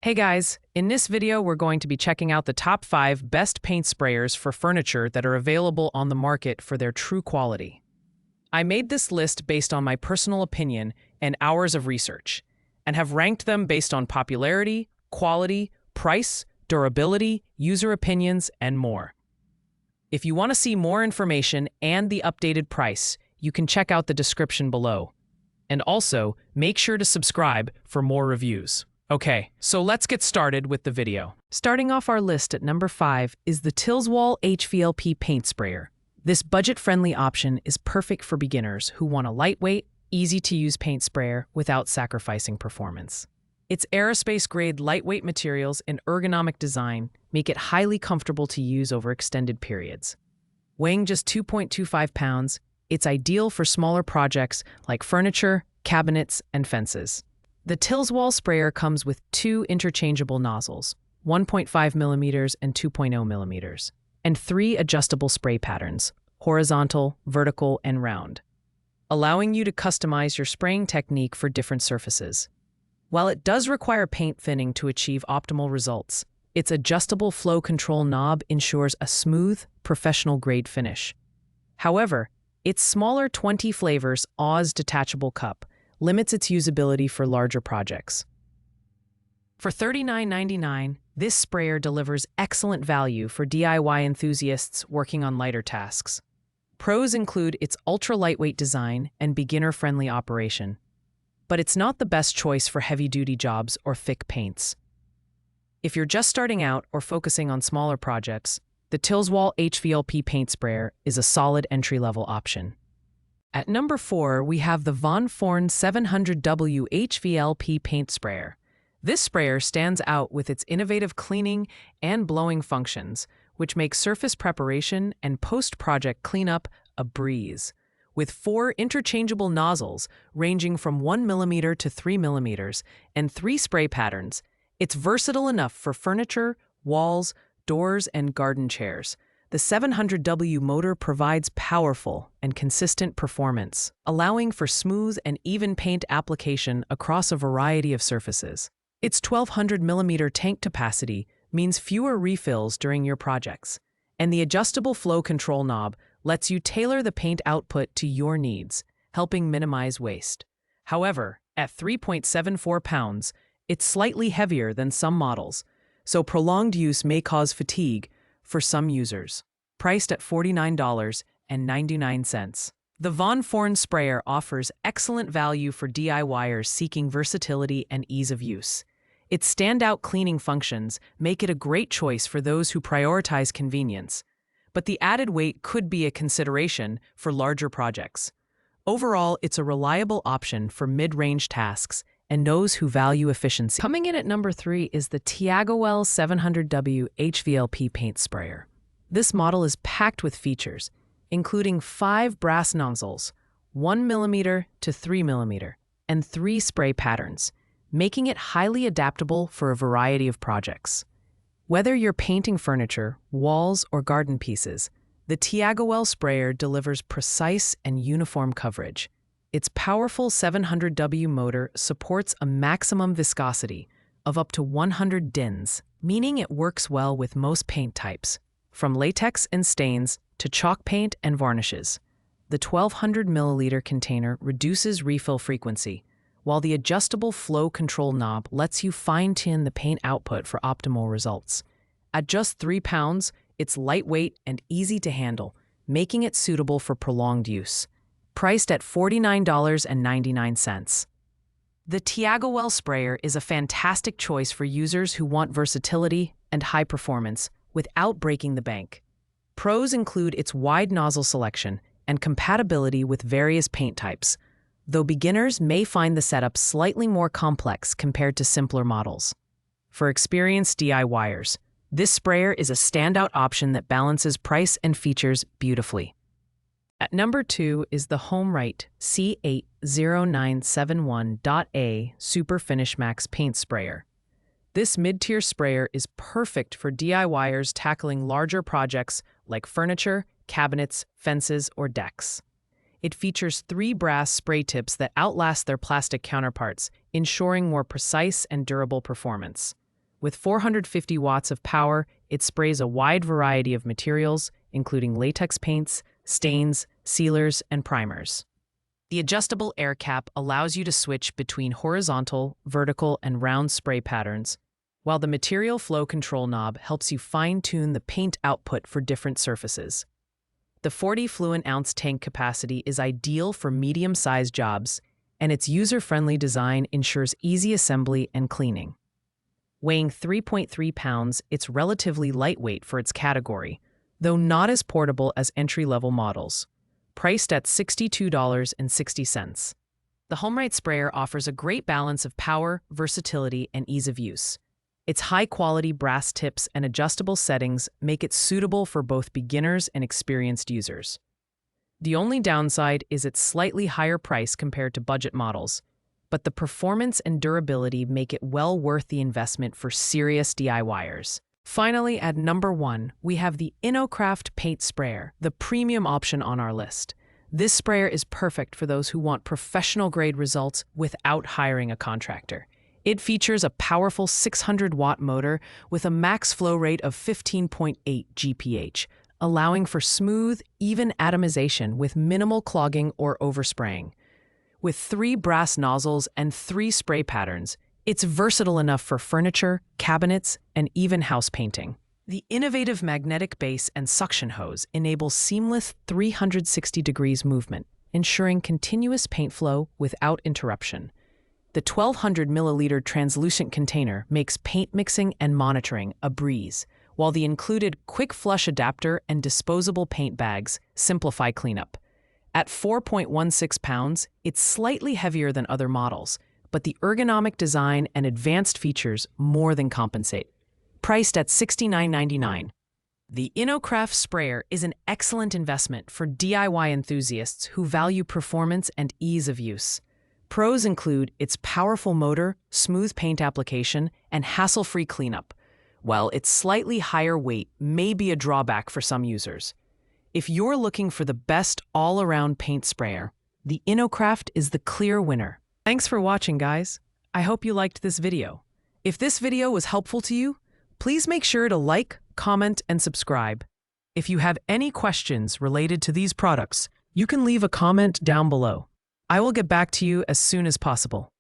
Hey guys, in this video we're going to be checking out the top 5 best paint sprayers for furniture that are available on the market for their true quality. I made this list based on my personal opinion and hours of research, and have ranked them based on popularity, quality, price, durability, user opinions, and more. If you want to see more information and the updated price, you can check out the description below. And also, make sure to subscribe for more reviews. Okay, so let's get started with the video. Starting off our list at number 5 is the Tilswall HVLP paint sprayer. This budget-friendly option is perfect for beginners who want a lightweight, easy-to-use paint sprayer without sacrificing performance. Its aerospace-grade lightweight materials and ergonomic design make it highly comfortable to use over extended periods. Weighing just 2.25 pounds, it's ideal for smaller projects like furniture, cabinets, and fences. The Tilswall sprayer comes with 2 interchangeable nozzles, 1.5mm and 2.0mm, and 3 adjustable spray patterns, horizontal, vertical, and round, allowing you to customize your spraying technique for different surfaces. While it does require paint thinning to achieve optimal results, its adjustable flow control knob ensures a smooth, professional-grade finish. However, its smaller 20 flavors Oz detachable cup limits its usability for larger projects. For $39.99, this sprayer delivers excellent value for DIY enthusiasts working on lighter tasks. Pros include its ultra-lightweight design and beginner-friendly operation, but it's not the best choice for heavy-duty jobs or thick paints. If you're just starting out or focusing on smaller projects, the Tilswall HVLP paint sprayer is a solid entry-level option. At number 4, we have the Von Forn 700W HVLP paint sprayer. This sprayer stands out with its innovative cleaning and blowing functions, which make surface preparation and post-project cleanup a breeze. With 4 interchangeable nozzles ranging from 1mm to 3mm and 3 spray patterns, it's versatile enough for furniture, walls, doors, and garden chairs. The 700W motor provides powerful and consistent performance, allowing for smooth and even paint application across a variety of surfaces. Its 1200mm tank capacity means fewer refills during your projects, and the adjustable flow control knob lets you tailor the paint output to your needs, helping minimize waste. However, at 3.74 pounds, it's slightly heavier than some models, so prolonged use may cause fatigue for some users. Priced at $49.99. The Von Forn sprayer offers excellent value for DIYers seeking versatility and ease of use. Its standout cleaning functions make it a great choice for those who prioritize convenience, but the added weight could be a consideration for larger projects. Overall, it's a reliable option for mid-range tasks and those who value efficiency. Coming in at number 3 is the Tiaguewell 700W HVLP paint sprayer. This model is packed with features, including 5 brass nozzles, 1mm to 3mm, and 3 spray patterns, making it highly adaptable for a variety of projects. Whether you're painting furniture, walls, or garden pieces, the Tiaguewell sprayer delivers precise and uniform coverage. Its powerful 700W motor supports a maximum viscosity of up to 100 dins, meaning it works well with most paint types, from latex and stains to chalk paint and varnishes. The 1200ml container reduces refill frequency, while the adjustable flow control knob lets you fine-tune the paint output for optimal results. At just 3 pounds, it's lightweight and easy to handle, making it suitable for prolonged use. Priced at $49.99. The Tiaguewell sprayer is a fantastic choice for users who want versatility and high performance without breaking the bank. Pros include its wide nozzle selection and compatibility with various paint types, though beginners may find the setup slightly more complex compared to simpler models. For experienced DIYers, this sprayer is a standout option that balances price and features beautifully. At number 2 is the HomeRite C80971.A Super Finish Max Paint Sprayer. This mid-tier sprayer is perfect for DIYers tackling larger projects like furniture, cabinets, fences, or decks. It features 3 brass spray tips that outlast their plastic counterparts, ensuring more precise and durable performance. With 450 watts of power, it sprays a wide variety of materials, including latex paints, stains, sealers, and primers. The adjustable air cap allows you to switch between horizontal, vertical, and round spray patterns, while the material flow control knob helps you fine-tune the paint output for different surfaces. The 40 fluid ounce tank capacity is ideal for medium-sized jobs, and its user-friendly design ensures easy assembly and cleaning. Weighing 3.3 pounds, it's relatively lightweight for its category, though not as portable as entry-level models. Priced at $62.60. The HomeRite sprayer offers a great balance of power, versatility, and ease of use. Its high-quality brass tips and adjustable settings make it suitable for both beginners and experienced users. The only downside is its slightly higher price compared to budget models, but the performance and durability make it well worth the investment for serious DIYers. Finally, at number 1, we have the InnoCraft Paint Sprayer, the premium option on our list. This sprayer is perfect for those who want professional-grade results without hiring a contractor. It features a powerful 600-watt motor with a max flow rate of 15.8 GPH, allowing for smooth, even atomization with minimal clogging or overspraying. With 3 brass nozzles and 3 spray patterns, it's versatile enough for furniture, cabinets, and even house painting. The innovative magnetic base and suction hose enable seamless 360 degrees movement, ensuring continuous paint flow without interruption. The 1,200 milliliter translucent container makes paint mixing and monitoring a breeze, while the included quick flush adapter and disposable paint bags simplify cleanup. At 4.16 pounds, it's slightly heavier than other models, but the ergonomic design and advanced features more than compensate. Priced at $69.99. The InnoCraft sprayer is an excellent investment for DIY enthusiasts who value performance and ease of use. Pros include its powerful motor, smooth paint application, and hassle-free cleanup, while its slightly higher weight may be a drawback for some users. If you're looking for the best all-around paint sprayer, the InnoCraft is the clear winner. Thanks for watching, guys. I hope you liked this video. If this video was helpful to you, please make sure to like, comment, and subscribe. If you have any questions related to these products, you can leave a comment down below. I will get back to you as soon as possible.